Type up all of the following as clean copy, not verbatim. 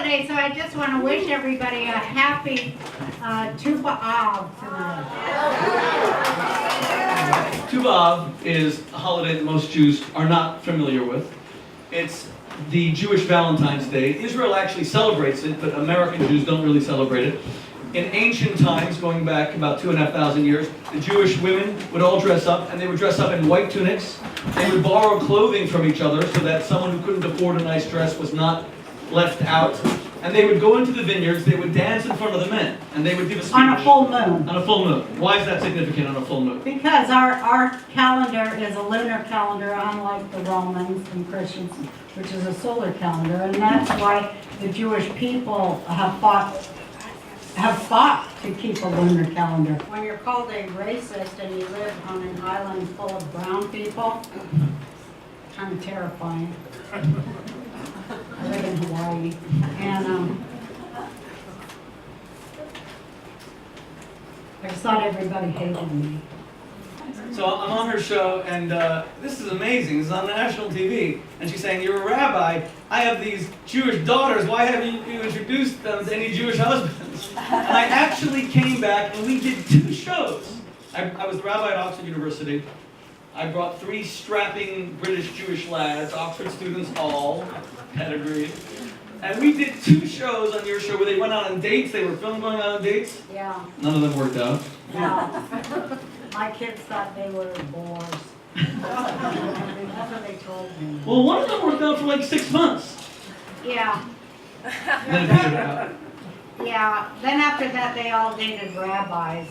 holiday, so I just want to wish everybody a happy Tu B'Av tonight. Tu B'Av is a holiday that most Jews are not familiar with. It's the Jewish Valentine's Day. Israel actually celebrates it, but American Jews don't really celebrate it. In ancient times, going back about 2,500 years, the Jewish women would all dress up, and they would dress up in white tunics. They would borrow clothing from each other so that someone who couldn't afford a nice dress was not left out. And they would go into the vineyards, they would dance in front of the men, and they would give a speech. On a full moon. On a full moon. Why is that significant on a full moon? Because our calendar is a lunar calendar, unlike the Romans and Christians, which is a solar calendar, and that's why the Jewish people have fought to keep a lunar calendar. When you're called a racist and you live on an island full of brown people, kind of terrifying. I live in Hawaii, and I just thought everybody hated me. So I'm on her show, and this is amazing. This is on national TV, and she's saying, "You're a rabbi. I have these Jewish daughters. Why haven't you introduced them to any Jewish husbands?" And I actually came back, and we did 2 shows. I was the rabbi at Oxford University. I brought 3 strapping British Jewish lads, Oxford students all, pedigreed. And we did 2 shows on your show where they went out on dates. They were filming going out on dates. Yeah. None of them worked out. No. My kids thought they were bores. That's what they told me. Well, one of them worked out for like 6 months. Yeah. Then it figured out. Yeah. Then after that, they all dated rabbis.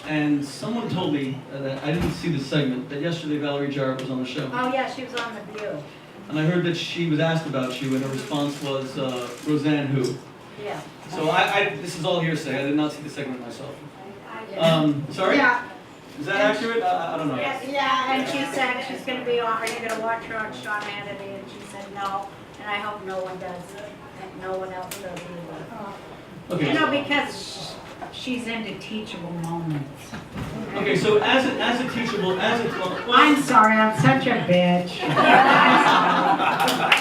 And someone told me that I didn't see the segment, that yesterday Valerie Jarrett was on the show. Oh yeah, she was on The View. And I heard that she was asked about you, and her response was, Roseanne who? Yeah. So this is all hearsay. I did not see the segment myself. Sorry? Yeah. Is that accurate? I don't know. Yeah, and she said she's going to be on, are you going to watch her on Sean Hannity? And she said no, and I hope no one does, and no one else does either. Okay. You know, because she's into teachable moments. Okay, so as a teachable, well, I'm sorry, I'm such a bitch. I'm sorry.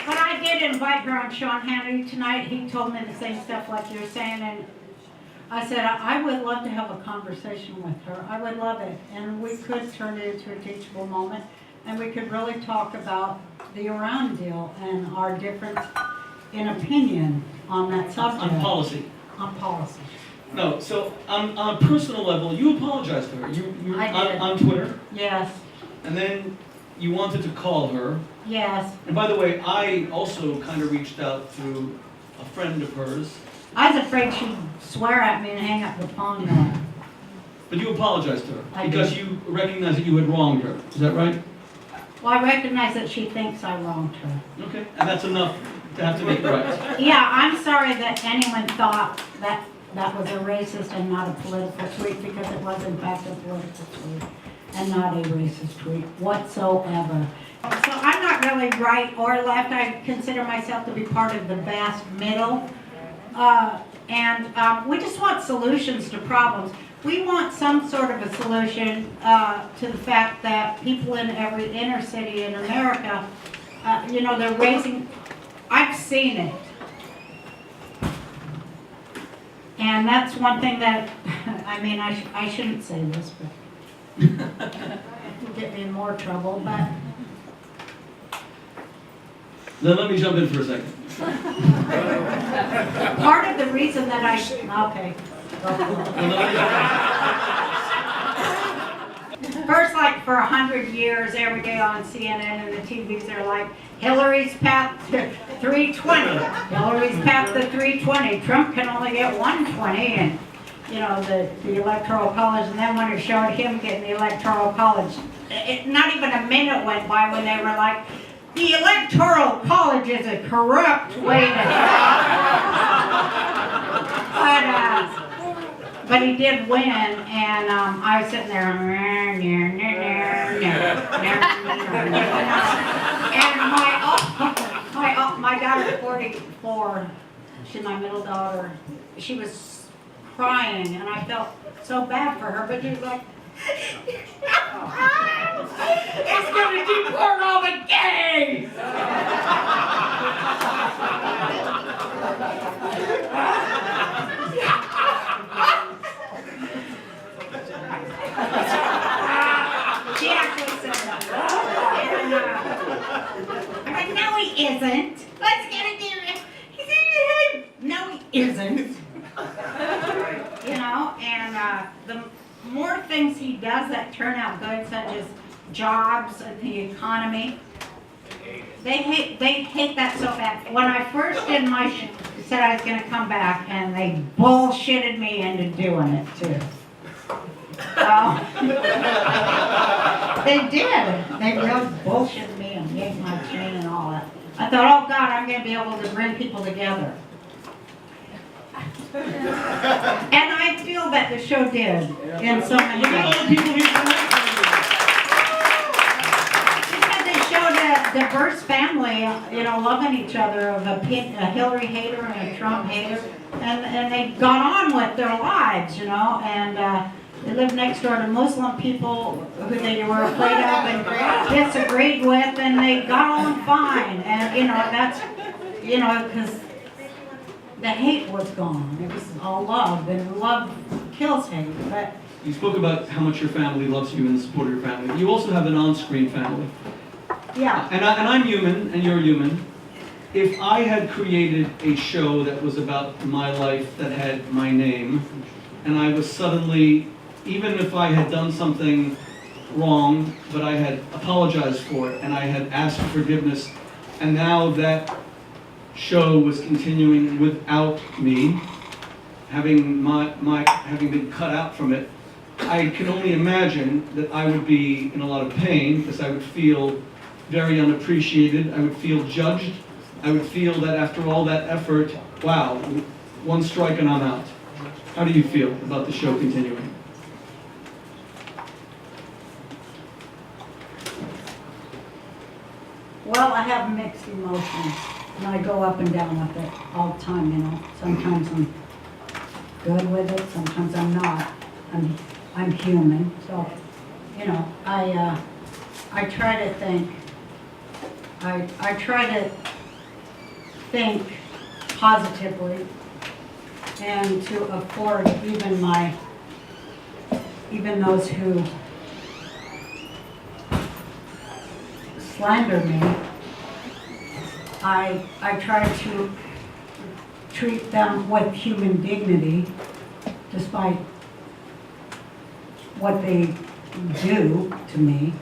But I did invite her on Sean Hannity tonight. He told me the same stuff like you're saying, and I said I would love to have a conversation with her. I would love it, and we could turn it into a teachable moment, and we could really talk about the Iran deal and our difference in opinion on that subject. on policy. On policy. No, so on a personal level, you apologized to her. You I did. On Twitter, Yes. and then you wanted to call her. Yes. And by the way, I also kind of reached out through a friend of hers. I was afraid she'd swear at me and hang up the phone though. But you apologized to her I because did. you recognized that you had wronged her. Is that right? Well, I recognize that she thinks I wronged her. Okay, and that's enough to have to make it right. Yeah, I'm sorry that anyone thought that that was a racist and not a political tweet, because it was in fact a political tweet and not a racist tweet whatsoever. So I'm not really right or left. I consider myself to be part of the vast middle. And we just want solutions to problems. We want some sort of a solution to the fact that people in every inner city in America, you know, they're raising, I've seen it. And that's one thing that, I mean, I shouldn't say this, but it will get me in more trouble, but. Then let me jump in for a second. Part of the reason that okay. First, like for 100 years, every day on CNN and the TVs, they're like, Hillary's path to 320. Hillary's path to 320. Trump can only get 120, and you know the Electoral College. And then when it showed him getting the Electoral College, not even a minute went by when they were like, the Electoral College is a corrupt way to. But he did win, and I was sitting there, and my daughter, 44, she's my middle daughter, she was crying, and I felt so bad for her, but she was like, It's gonna deport all the gays! She actually said that. And, I'm like, no, he isn't. Let's get it there. He said, no, he isn't. You know, and the more things he does that turn out good, such as jobs and the economy, they hate that so bad. When I first did my said I was going to come back, and they bullshitted me into doing it too. They did. They really bullshitted me and yanked my chain and all that. I thought, oh God, I'm going to be able to bring people together. And I feel that the show did in so many Look at all ways. the people here tonight. Because they showed a diverse family, you know, loving each other, of a Hillary hater and a Trump hater, and they got on with their lives, you know, and they lived next door to Muslim people who they were afraid of and disagreed with, and they got on fine. And, you know, that's, you know, because the hate was gone. It was all love, and love kills hate. But You spoke about how much your family loves you and the support of your family. You also have an on-screen family. yeah, And I'm human, and you're human. If I had created a show that was about my life that had my name, and I was suddenly, even if I had done something wrong, but I had apologized for it, and I had asked for forgiveness, and now that show was continuing without me, having having been cut out from it, I can only imagine that I would be in a lot of pain, because I would feel very unappreciated. I would feel judged. I would feel that after all that effort, wow, one strike and I'm out. How do you feel about the show continuing? well, I have mixed emotions, and I go up and down with it all the time, you know. Sometimes I'm good with it, sometimes I'm not. I'm human, so, you know, I try to think, I try to think positively, and to afford even those who slander me, I try to treat them with human dignity, despite what they do to me.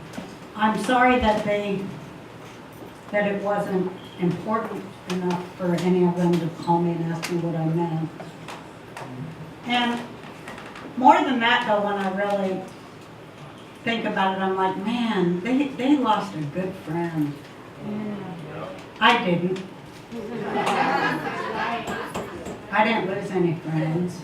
I'm sorry that it wasn't important enough for any of them to call me and ask me what I meant. And more than that, though, when I really think about it, I'm like, man, they lost a good friend. I didn't. I didn't lose any friends,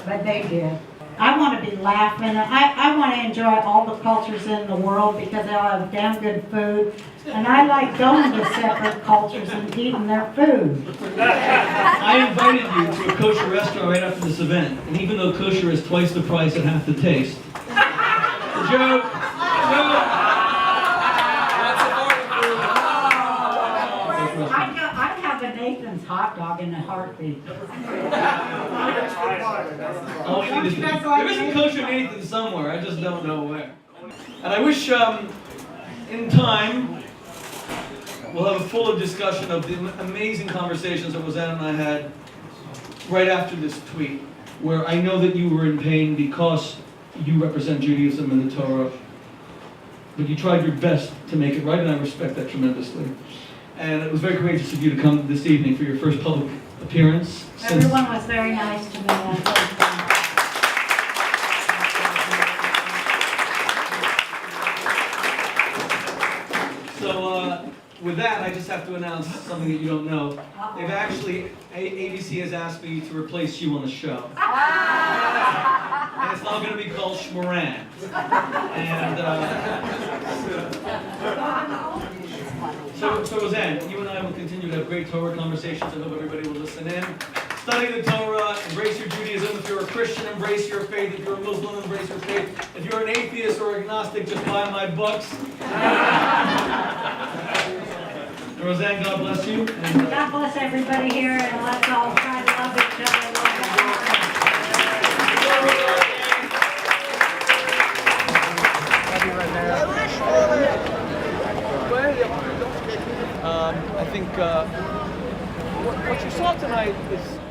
but they did. I want to be laughing. I want to enjoy all the cultures in the world because they all have damn good food. And I like going to separate cultures and eating their food. I invited you to a kosher restaurant right after this event, and even though kosher is twice the price and half the taste. Joke! I'd have a Nathan's hot dog in a heartbeat. All we need is, there is a kosher Nathan somewhere, I just don't know where. And I wish, in time, we'll have a fuller discussion of the amazing conversations that Roseanne and I had right after this tweet, where I know that you were in pain because you represent Judaism and the Torah, but you tried your best to make it right, and I respect that tremendously. And it was very courageous of you to come this evening for your first public appearance. Everyone was very nice to me. So, with that, I just have to announce something that you don't know. They've actually, ABC has asked me to replace you on the show. And it's now going to be called Shmuley. And so Roseanne, you and I will continue to have great Torah conversations. I hope everybody will listen in. study the Torah, embrace your Judaism. If you're a Christian, embrace your faith. If you're a Muslim, embrace your faith. If you're an atheist or agnostic, just buy my books. Roseanne, God bless you. And, God bless everybody here, and let's all try to love each other. I think what you saw tonight is